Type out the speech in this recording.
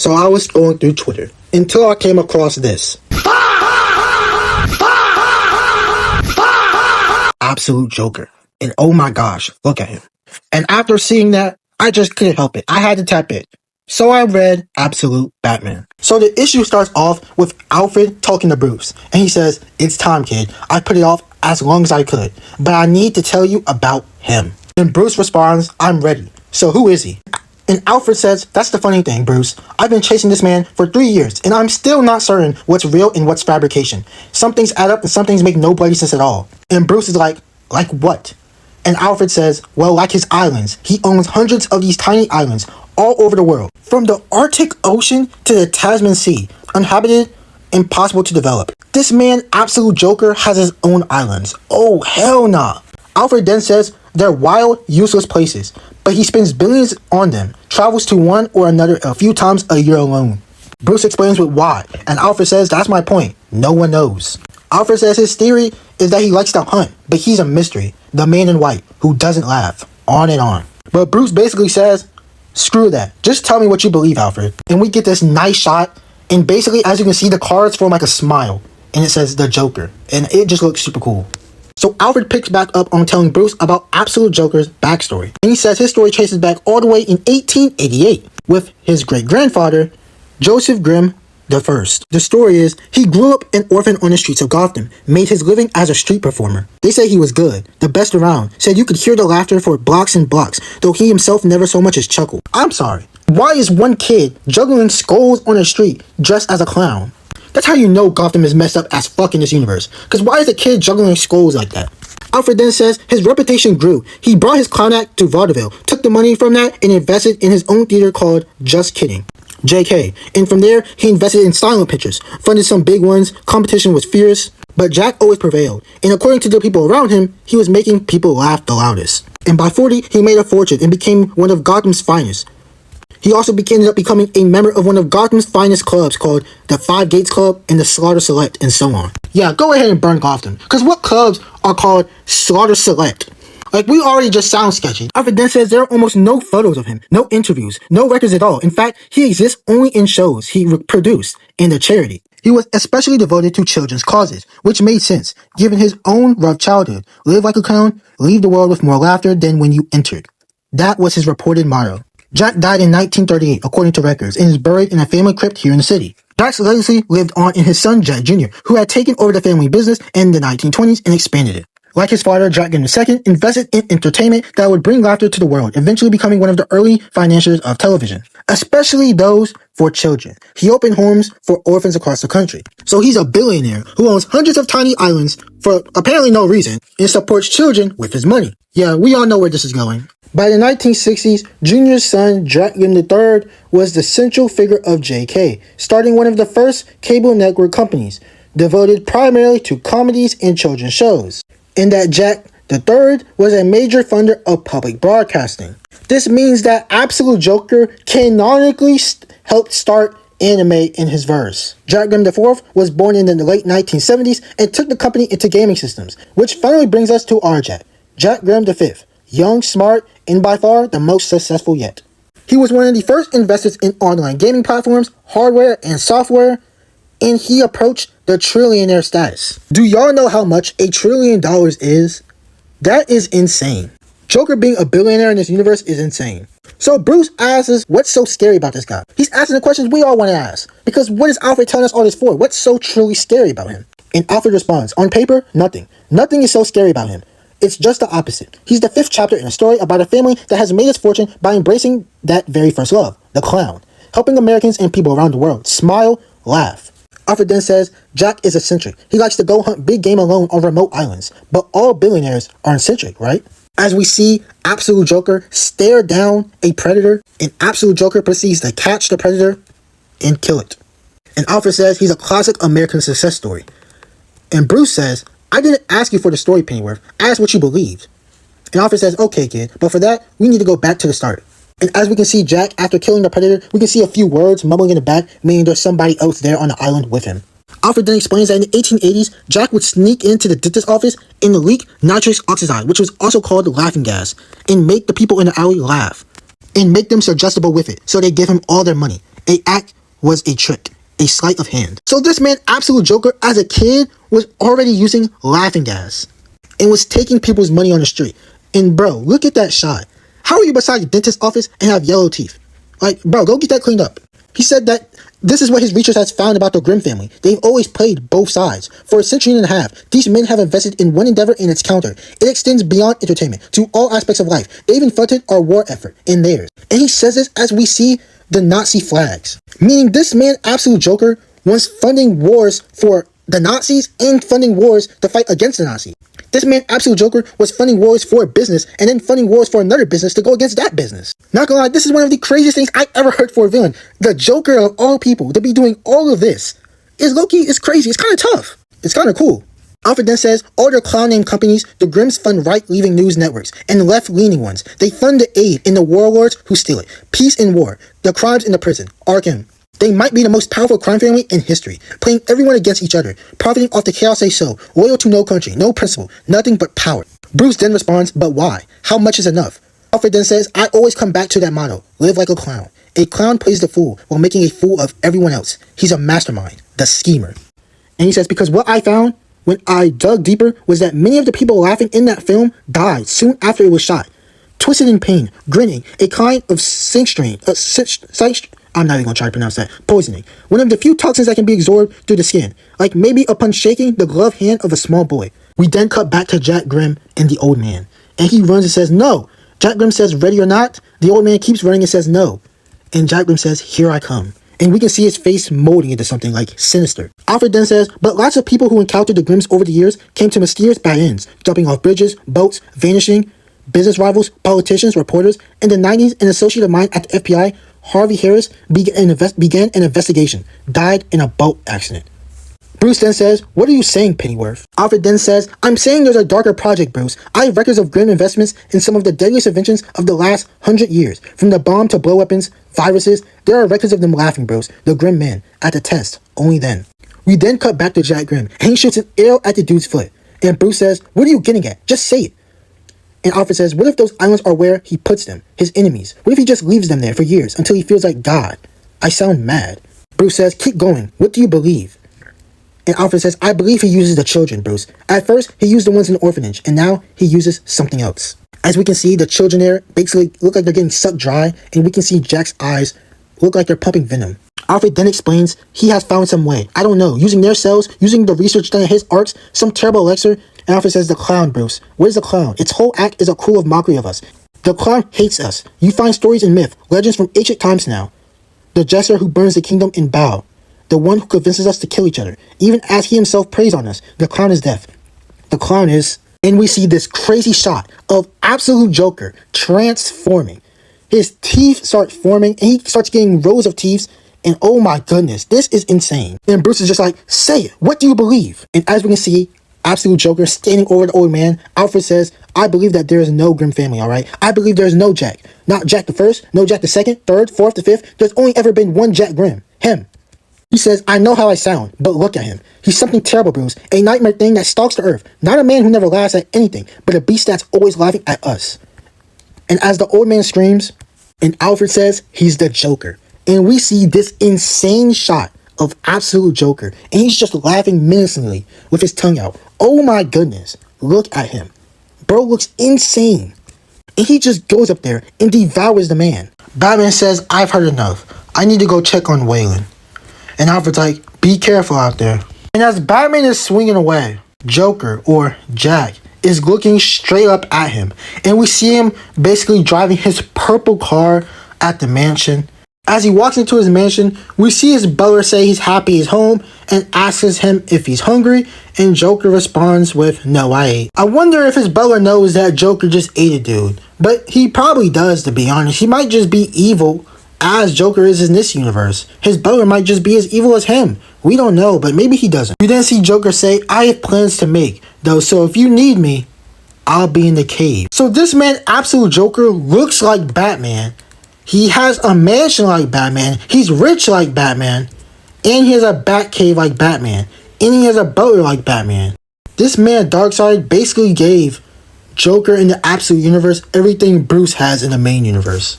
So I was going through Twitter until I came across this. Absolute Joker. And oh my gosh, look at him. And after seeing that, I just couldn't help it. I had to tap it. So I read Absolute Batman. So the issue starts off with Alfred talking to Bruce. And he says, "It's time, kid. I put it off as long as I could. But I need to tell you about him." And Bruce responds, "I'm ready. So who is he?" And Alfred says, "That's the funny thing, Bruce. I've been chasing this man for 3 years, and I'm still not certain what's real and what's fabrication. Some things add up and some things make no bloody sense at all." And Bruce is like what? And Alfred says, "Well, like his islands. He owns hundreds of these tiny islands all over the world. From the Arctic Ocean to the Tasman Sea. Uninhabited, impossible to develop. This man, Absolute Joker, has his own islands. Oh, hell nah." Alfred then says they're wild, useless places, but he spends billions on them, travels to one or another a few times a year alone. Bruce explains with why, and Alfred says, "That's my point. No one knows." Alfred says his theory is that he likes to hunt, but he's a mystery. The man in white, who doesn't laugh. On and on. But Bruce basically says, "Screw that. Just tell me what you believe, Alfred." And we get this nice shot, and basically, as you can see, the cards form like a smile, and it says the Joker, and it just looks super cool. So Alfred picks back up on telling Bruce about Absolute Joker's backstory. And he says his story traces back all the way in 1888 with his great-grandfather, Joseph Grimm I. The story is, he grew up an orphan on the streets of Gotham, made his living as a street performer. They say he was good, the best around, said you could hear the laughter for blocks and blocks, though he himself never so much as chuckled. I'm sorry. Why is one kid juggling skulls on the street dressed as a clown? That's how you know Gotham is messed up as fuck in this universe. Cause why is a kid juggling skulls like that? Alfred then says his reputation grew. He brought his clown act to vaudeville, took the money from that and invested in his own theater called Just Kidding, JK. And from there, he invested in silent pictures, funded some big ones, competition was fierce, but Jack always prevailed. And according to the people around him, he was making people laugh the loudest. And by 40, he made a fortune and became one of Gotham's finest. He also ended up becoming a member of one of Gotham's finest clubs called the Five Gates Club and the Slaughter Select and so on. Yeah, go ahead and burn Gotham. Because what clubs are called Slaughter Select? Like, we already just sound sketchy. Alfred then says there are almost no photos of him, no interviews, no records at all. In fact, he exists only in shows he produced in the charity. He was especially devoted to children's causes, which made sense, given his own rough childhood. Live like a clown, leave the world with more laughter than when you entered. That was his reported motto. Jack died in 1938, according to records, and is buried in a family crypt here in the city. Jack's legacy lived on in his son, Jack Jr., who had taken over the family business in the 1920s and expanded it. Like his father, Jack Grimm II invested in entertainment that would bring laughter to the world, eventually becoming one of the early financiers of television, especially those for children. He opened homes for orphans across the country. So he's a billionaire who owns hundreds of tiny islands for apparently no reason and supports children with his money. Yeah, we all know where this is going. By the 1960s, Junior's son, Jack Grimm III, was the central figure of JK, starting one of the first cable network companies, devoted primarily to comedies and children's shows. And that Jack III was a major funder of public broadcasting. This means that Absolute Joker canonically helped start anime in his verse. Jack Grimm IV was born in the late 1970s and took the company into gaming systems, which finally brings us to our Jack Grimm V. Young, smart, and by far the most successful yet. He was one of the first investors in online gaming platforms, hardware, and software, and he approached the trillionaire status. Do y'all know how much $1 trillion is? That is insane. Joker being a billionaire in this universe is insane. So Bruce asks us, what's so scary about this guy? He's asking the questions we all want to ask. Because what is Alfred telling us all this for? What's so truly scary about him? And Alfred responds, on paper, nothing. Nothing is so scary about him. It's just the opposite. He's the 5th chapter in a story about a family that has made its fortune by embracing that very first love, the clown, helping Americans and people around the world smile, laugh. Alfred then says Jack is eccentric. He likes to go hunt big game alone on remote islands, but all billionaires are eccentric, right? As we see Absolute Joker stare down a predator, and Absolute Joker proceeds to catch the predator and kill it. And Alfred says he's a classic American success story. And Bruce says, I didn't ask you for the story, Pennyworth. I asked what you believed. And Alfred says, okay, kid, but for that, we need to go back to the start. And as we can see Jack, after killing the predator, we can see a few words mumbling in the back, meaning there's somebody else there on the island with him. Alfred then explains that in the 1880s, Jack would sneak into the dentist's office and leak nitrous oxide, which was also called laughing gas, and make the people in the alley laugh, and make them suggestible with it, so they give him all their money. A act was a trick, a sleight of hand. So this man, Absolute Joker, as a kid, was already using laughing gas and was taking people's money on the street. And bro, look at that shot. How are you beside the dentist's office and have yellow teeth? Like, bro, go get that cleaned up. He said that this is what his research has found about the Grimm family. They've always played both sides. For a century and a half, these men have invested in one endeavor and its counter. It extends beyond entertainment to all aspects of life. They've even funded our war effort in theirs. And he says this as we see the Nazi flags. Meaning this man, Absolute Joker, was funding wars for the Nazis and funding wars to fight against the Nazis. This man, Absolute Joker, was funding wars for a business and then funding wars for another business to go against that business. Not gonna lie, this is one of the craziest things I ever heard for a villain. The Joker of all people to be doing all of this is low-key, it's crazy, it's kind of tough. It's kind of cool. Alfred then says, all their clown name companies, the Grimms fund right-leaning news networks and left-leaning ones. They fund the aid in the warlords who steal it. Peace and war, the crimes in the prison, Arkham. They might be the most powerful crime family in history, playing everyone against each other, profiting off the chaos they sow, loyal to no country, no principle, nothing but power. Bruce then responds, but why? How much is enough? Alfred then says, I always come back to that motto, live like a clown. A clown plays the fool while making a fool of everyone else. He's a mastermind, the schemer. And he says, because what I found when I dug deeper was that many of the people laughing in that film died soon after it was shot. Twisted in pain, grinning, a kind of I'm not even gonna try to pronounce that. Poisoning. One of the few toxins that can be absorbed through the skin. Like maybe upon shaking the gloved hand of a small boy. We then cut back to Jack Grimm and the old man. And he runs and says, no. Jack Grimm says, ready or not? The old man keeps running and says, no. And Jack Grimm says, here I come. And we can see his face molding into something like sinister. Alfred then says, but lots of people who encountered the Grimms over the years came to mysterious bad ends. Jumping off bridges, boats, vanishing, business rivals, politicians, reporters. In the 90s, an associate of mine at the FBI, Harvey Harris, began an investigation. Died in a boat accident. Bruce then says, what are you saying, Pennyworth? Alfred then says, I'm saying there's a darker project, Bruce. I have records of Grimm investments in some of the deadliest inventions of the last 100 years. From the bomb to blow weapons, viruses, there are records of them laughing, Bruce. The Grimm men. At the test. Only then. We then cut back to Jack Grimm, and he shoots an arrow at the dude's foot. And Bruce says, what are you getting at? Just say it. And Alfred says, what if those islands are where he puts them, his enemies? What if he just leaves them there for years until he feels like God? I sound mad. Bruce says, keep going. What do you believe? And Alfred says, I believe he uses the children, Bruce. At first, he used the ones in the orphanage, and now he uses something else. As we can see, the children there basically look like they're getting sucked dry, and we can see Jack's eyes look like they're pumping venom. Alfred then explains he has found some way. I don't know, using their cells, using the research done at his arcs, some terrible elixir. And Alfred says, the clown, Bruce. What is the clown? Its whole act is a cruel mockery of us. The clown hates us. You find stories in myth, legends from ancient times now. The jester who burns the kingdom in Bao. The one who convinces us to kill each other. Even as he himself preys on us. The clown is death. The clown is... And we see this crazy shot of Absolute Joker transforming. His teeth start forming, and he starts getting rows of teeth. And oh my goodness, this is insane. And Bruce is just like, say it. What do you believe? And as we can see, Absolute Joker standing over the old man, Alfred says, I believe that there is no Grimm family, alright? I believe there is no Jack. Not Jack the first, no Jack the second, third, fourth, the fifth. There's only ever been one Jack Grimm. Him. He says, I know how I sound, but look at him. He's something terrible, Bruce. A nightmare thing that stalks the earth. Not a man who never laughs at anything, but a beast that's always laughing at us. And as the old man screams, and Alfred says, he's the Joker. And we see this insane shot of Absolute Joker, and he's just laughing menacingly with his tongue out. Oh my goodness, look at him. Bro looks insane. And he just goes up there and devours the man. Batman says, I've heard enough. I need to go check on Waylon. And Alfred's like, be careful out there. And as Batman is swinging away, Joker, or Jack, is looking straight up at him. And we see him basically driving his purple car at the mansion. As he walks into his mansion, we see his butler say he's happy he's home and asks him if he's hungry, and Joker responds with, no, I ate. I wonder if his butler knows that Joker just ate a dude, but he probably does, to be honest. He might just be evil as Joker is in this universe. His butler might just be as evil as him. We don't know, but maybe he doesn't. We then see Joker say, I have plans to make, though, so if you need me, I'll be in the cave. So this man, Absolute Joker, looks like Batman. He has a mansion like Batman. He's rich like Batman. And he has a bat cave like Batman. And he has a butler like Batman. This man, Darkseid, basically gave Joker in the Absolute Universe everything Bruce has in the main universe.